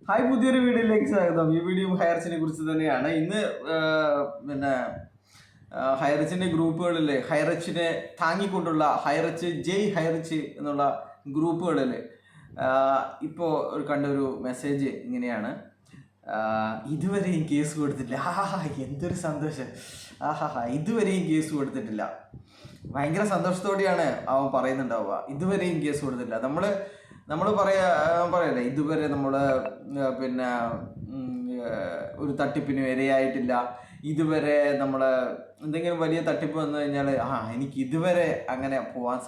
Hi, പുതിയൊരു വീഡിയോയിലേക്ക് സ്വാഗതം. ഈ വീഡിയോ ഹയർച്ചിനെ കുറിച്ച് തന്നെയാണ്. ഇന്ന് പിന്നെ ഹയർച്ചിൻ്റെ ഗ്രൂപ്പുകളിൽ ഹയർച്ചിനെ താങ്ങിക്കൊണ്ടുള്ള ഹയർച്ച് ജയ് ഹയർച്ച് എന്നുള്ള ഗ്രൂപ്പുകളിൽ ഇപ്പോൾ കണ്ടൊരു മെസ്സേജ് ഇങ്ങനെയാണ്: ഇതുവരെയും കേസ് കൊടുത്തിട്ടില്ല. എന്തൊരു സന്തോഷം! ഇതുവരെയും കേസ് കൊടുത്തിട്ടില്ല. ഭയങ്കര സന്തോഷത്തോടെയാണ് അവൻ പറയുന്നുണ്ടാവുക. ഇതുവരെയും കേസ് കൊടുത്തിട്ടില്ല. നമ്മൾ പറയല്ലേ, ഇതുവരെ നമ്മൾ പിന്നെ ഒരു തട്ടിപ്പിന് ഇരയായിട്ടില്ല, ഇതുവരെ നമ്മൾ എന്തെങ്കിലും വലിയ തട്ടിപ്പ് വന്നു കഴിഞ്ഞാൽ എനിക്ക് ഇതുവരെ അങ്ങനെ പോകാൻ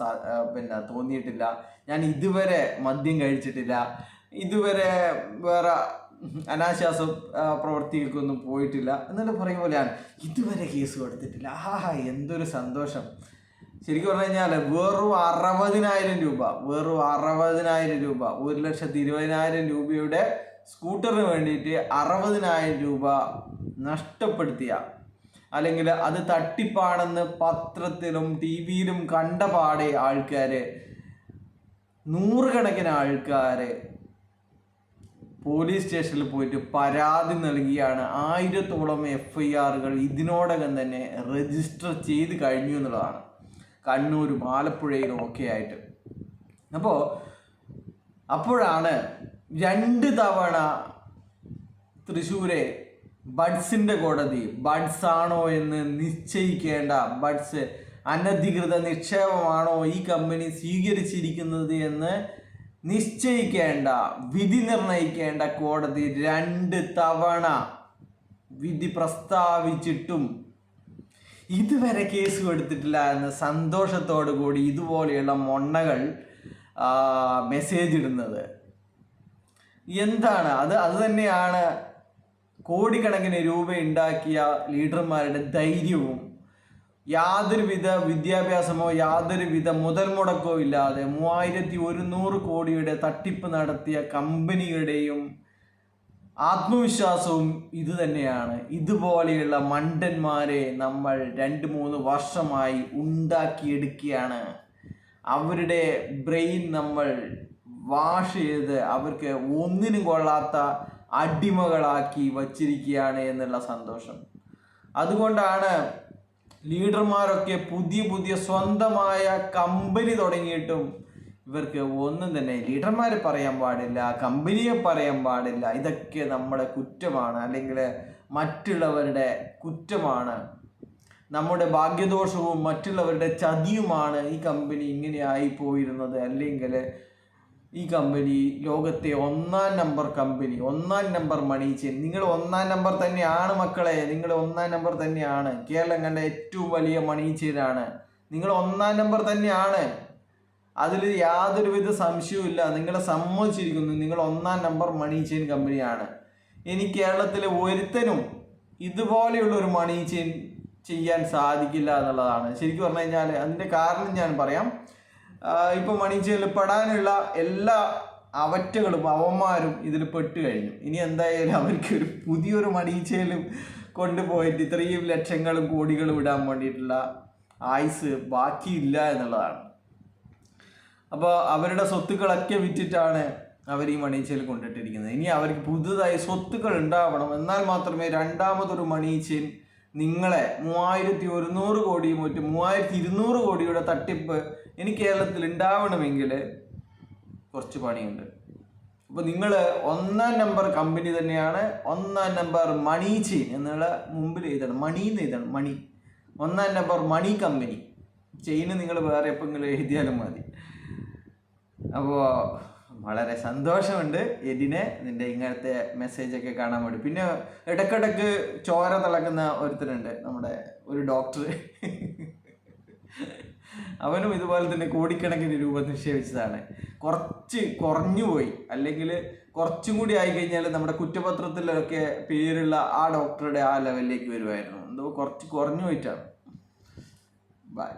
തോന്നിയിട്ടില്ല, ഞാൻ ഇതുവരെ മദ്യം കഴിച്ചിട്ടില്ല, ഇതുവരെ വേറെ അനാശാസ പ്രവൃത്തികൾക്കൊന്നും പോയിട്ടില്ല എന്നല്ല പറയും പോലെയാണ്. ഇതുവരെ കേസ് കൊടുത്തിട്ടില്ല. എന്തൊരു സന്തോഷം! ശരിക്കും പറഞ്ഞു കഴിഞ്ഞാൽ വെറും 60,000 രൂപ, 1,20,000 രൂപയുടെ സ്കൂട്ടറിന് വേണ്ടിയിട്ട് 60,000 രൂപ നഷ്ടപ്പെടുത്തിയ, അല്ലെങ്കിൽ അത് തട്ടിപ്പാണെന്ന് പത്രത്തിലും ടി വിയിലും കണ്ട പാടെ ആൾക്കാർ, നൂറുകണക്കിന് ആൾക്കാർ പോലീസ് സ്റ്റേഷനിൽ പോയിട്ട് പരാതി നൽകിയാണ്. 1000-ഓളം FIRകൾ ഇതിനോടകം തന്നെ രജിസ്റ്റർ ചെയ്ത് കഴിഞ്ഞു എന്നുള്ളതാണ്. കണ്ണൂരും ആലപ്പുഴയിലും ഒക്കെ ആയിട്ട്. അപ്പോഴാണ് 2 തവണ തൃശ്ശൂരെ ബഡ്സിൻ്റെ കോടതി ബഡ്സ് ആണോ എന്ന് നിശ്ചയിക്കേണ്ട, ബഡ്സ് അനധികൃത നിക്ഷേപമാണോ ഈ കമ്പനി സ്വീകരിച്ചിരിക്കുന്നത് എന്ന് നിശ്ചയിക്കേണ്ട, വിധി നിർണയിക്കേണ്ട കോടതി 2 തവണ വിധി പ്രസ്താവിച്ചിട്ടും ഇതുവരെ കേസ് കൊടുത്തിട്ടില്ല എന്ന സന്തോഷത്തോടു കൂടി ഇതുപോലെയുള്ള മൊണ്ണകൾ മെസ്സേജ് ഇടുന്നത്. എന്താണ് അത് തന്നെയാണ് കോടിക്കണക്കിന് രൂപ ഉണ്ടാക്കിയ ലീഡർമാരുടെ ധൈര്യവും. യാതൊരുവിധ വിദ്യാഭ്യാസമോ യാതൊരുവിധ മുതൽ മുടക്കോ ഇല്ലാതെ 3,100 കോടിയുടെ തട്ടിപ്പ് നടത്തിയ കമ്പനികളുടെയും ആത്മവിശ്വാസവും ഇത് തന്നെയാണ്. ഇതുപോലെയുള്ള മണ്ടന്മാരെ നമ്മൾ 2-3 വർഷമായി ഉണ്ടാക്കിയെടുക്കുകയാണ്. അവരുടെ ബ്രെയിൻ നമ്മൾ വാഷ് ചെയ്ത് അവർക്ക് ഒന്നിനും കൊള്ളാത്ത അടിമകളാക്കി വച്ചിരിക്കുകയാണ് എന്നുള്ള സന്തോഷം. അതുകൊണ്ടാണ് ലീഡർമാരൊക്കെ പുതിയ സ്വന്തമായ കമ്പനി തുടങ്ങിയിട്ടും ഇവർക്ക് ഒന്നും തന്നെ ലീഡർമാരെ പറയാൻ പാടില്ല, കമ്പനിയെ പറയാൻ പാടില്ല. ഇതൊക്കെ നമ്മുടെ കുറ്റമാണ്, അല്ലെങ്കിൽ മറ്റുള്ളവരുടെ കുറ്റമാണ്, നമ്മുടെ ഭാഗ്യദോഷവും മറ്റുള്ളവരുടെ ചതിയുമാണ് ഈ കമ്പനി ഇങ്ങനെ ആയിപ്പോയിരുന്നത്. അല്ലെങ്കിൽ ഈ കമ്പനി ലോകത്തെ 1-ാം നമ്പർ കമ്പനി, 1-ാം നമ്പർ മണി ചെയിൻ. നിങ്ങൾ 1-ാം നമ്പർ തന്നെയാണ് മക്കളെ, നിങ്ങൾ 1-ാം നമ്പർ തന്നെയാണ്. കേരളം കണ്ട ഏറ്റവും വലിയ മണി ചെയിനാണ്. നിങ്ങൾ 1-ാം നമ്പർ തന്നെയാണ്, അതിൽ യാതൊരുവിധ സംശയവും ഇല്ല. നിങ്ങളെ സമ്മതിച്ചിരിക്കുന്നു, നിങ്ങൾ 1-ാം നമ്പർ മണി ചെയിൻ കമ്പനിയാണ്. ഇനി കേരളത്തിലെ ഒരുത്തനും ഇതുപോലെയുള്ള ഒരു മണി ചെയിൻ ചെയ്യാൻ സാധിക്കില്ല എന്നുള്ളതാണ്. ശരിക്കും പറഞ്ഞു കഴിഞ്ഞാൽ അതിൻ്റെ കാരണം ഞാൻ പറയാം. ഇപ്പോൾ മണി ചെയിനിൽ പെടാനുള്ള എല്ലാ അവറ്റകളും അവന്മാരും ഇതിൽ പെട്ട് കഴിഞ്ഞു. ഇനി എന്തായാലും അവർക്ക് പുതിയൊരു മണി ചെയിനും കൊണ്ടുപോയിട്ട് ഇത്രയും ലക്ഷങ്ങളും കോടികളും ഇടാൻ വേണ്ടിയിട്ടുള്ള ആയുസ് ബാക്കിയില്ല എന്നുള്ളതാണ്. അപ്പോൾ അവരുടെ സ്വത്തുക്കളൊക്കെ വിറ്റിട്ടാണ് അവർ ഈ മണി ചെയിൻ കൊണ്ടിട്ടിരിക്കുന്നത്. ഇനി അവർക്ക് പുതുതായി സ്വത്തുക്കൾ ഉണ്ടാവണം, എന്നാൽ മാത്രമേ രണ്ടാമതൊരു മണി ചെയിൻ നിങ്ങളെ 3,100 കോടിയും 3,200 കോടിയുടെ തട്ടിപ്പ് ഇനി കേരളത്തിൽ ഉണ്ടാവണമെങ്കിൽ കുറച്ച് പണിയുണ്ട്. അപ്പോൾ നിങ്ങൾ 1-ാം നമ്പർ കമ്പനി തന്നെയാണ്, 1-ാം നമ്പർ മണി ചെയിൻ എന്നുള്ള മുമ്പിൽ എഴുതണം, മണി എന്ന് എഴുതണം, മണി. 1-ാം നമ്പർ മണി കമ്പനി. ചെയിന് നിങ്ങൾ വേറെ എപ്പോഴെങ്കിലും എഴുതിയാലും മതി. അപ്പോൾ വളരെ സന്തോഷമുണ്ട് എഡിനെ നിൻ്റെ ഇങ്ങനത്തെ മെസ്സേജൊക്കെ കാണാൻ വേണ്ടി. പിന്നെ ഇടയ്ക്കിടയ്ക്ക് ചോര തിളക്കുന്ന ഒരുത്തരുണ്ട്, നമ്മുടെ ഒരു ഡോക്ടർ. അവനും ഇതുപോലെ തന്നെ കോടിക്കണക്കിന് രൂപ നിക്ഷേപിച്ചതാണ്. കുറച്ച് കുറഞ്ഞുപോയി, അല്ലെങ്കിൽ കുറച്ചും കൂടി ആയിക്കഴിഞ്ഞാൽ നമ്മുടെ കുറ്റപത്രത്തിലൊക്കെ പേരുള്ള ആ ഡോക്ടറുടെ ആ ലെവലിലേക്ക് വരുമായിരുന്നു. എന്തോ കുറച്ച് കുറഞ്ഞു പോയിട്ടാണ്. ബൈ.